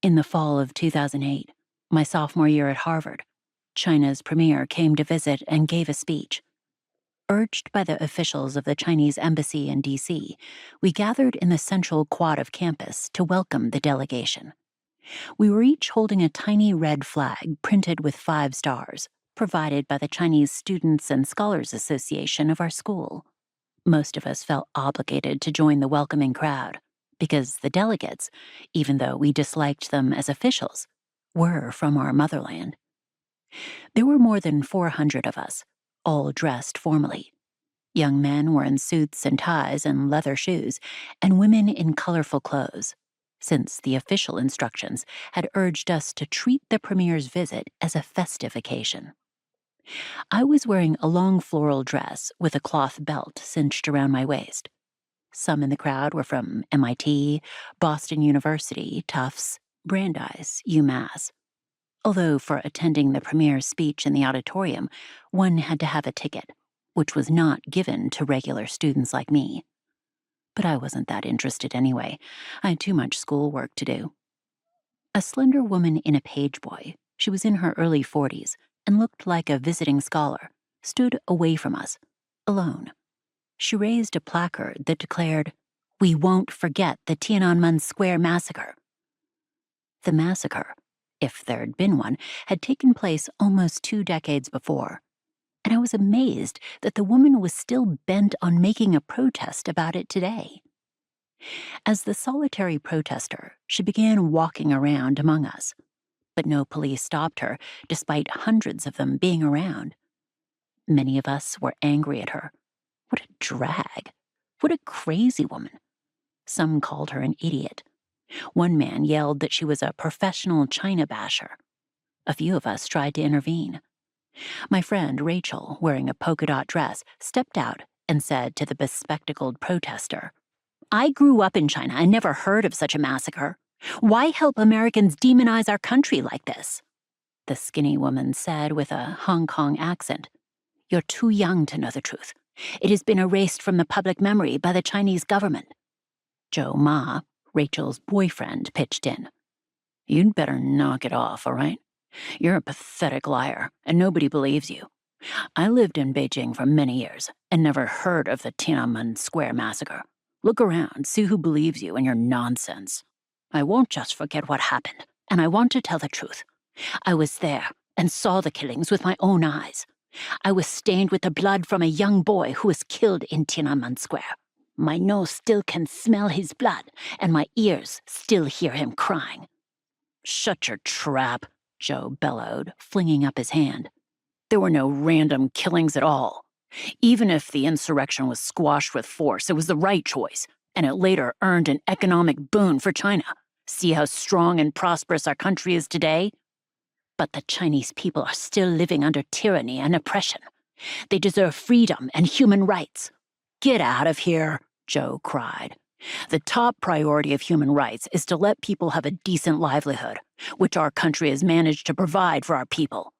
In the fall of 2008, my sophomore year at Harvard, China's premier came to visit and gave a speech. Urged by the officials of the Chinese embassy in D.C., we gathered in the central quad of campus to welcome the delegation. We were each holding a tiny red flag printed with 5 stars, provided by the Chinese Students and Scholars Association of our school. Most of us felt obligated to join the welcoming crowd, because the delegates, even though we disliked them as officials, were from our motherland. There were more than 400 of us, all dressed formally. Young men were in suits and ties and leather shoes, and women in colorful clothes, since the official instructions had urged us to treat the premier's visit as a festive occasion. I was wearing a long floral dress with a cloth belt cinched around my waist. Some in the crowd were from MIT, Boston University, Tufts, Brandeis, UMass. Although for attending the premier's speech in the auditorium, one had to have a ticket, which was not given to regular students like me. But I wasn't that interested anyway. I had too much schoolwork to do. A slender woman in a page boy, she was in her early 40s and looked like a visiting scholar, stood away from us, alone. She raised a placard that declared, "We won't forget the Tiananmen Square massacre." The massacre, if there'd been one, had taken place almost 2 decades before, and I was amazed that the woman was still bent on making a protest about it today. As the solitary protester, she began walking around among us, but no police stopped her, despite hundreds of them being around. Many of us were angry at her. What a drag. What a crazy woman. Some called her an idiot. One man yelled that she was a professional China basher. A few of us tried to intervene. My friend Rachel, wearing a polka dot dress, stepped out and said to the bespectacled protester, "I grew up in China and never heard of such a massacre. Why help Americans demonize our country like this?" The skinny woman said with a Hong Kong accent, "You're too young to know the truth. It has been erased from the public memory by the Chinese government." Joe Ma, Rachel's boyfriend, pitched in. "You'd better knock it off, all right? You're a pathetic liar, and nobody believes you. I lived in Beijing for many years and never heard of the Tiananmen Square massacre. Look around, see who believes you and your nonsense. I won't just forget what happened, and I want to tell the truth. I was there and saw the killings with my own eyes. I was stained with the blood from a young boy who was killed in Tiananmen Square. My nose still can smell his blood, and my ears still hear him crying." "Shut your trap," Joe bellowed, flinging up his hand. "There were no random killings at all. Even if the insurrection was squashed with force, it was the right choice, and it later earned an economic boon for China. See how strong and prosperous our country is today? But the Chinese people are still living under tyranny and oppression. They deserve freedom and human rights." "Get out of here," Joe cried. "The top priority of human rights is to let people have a decent livelihood, which our country has managed to provide for our people.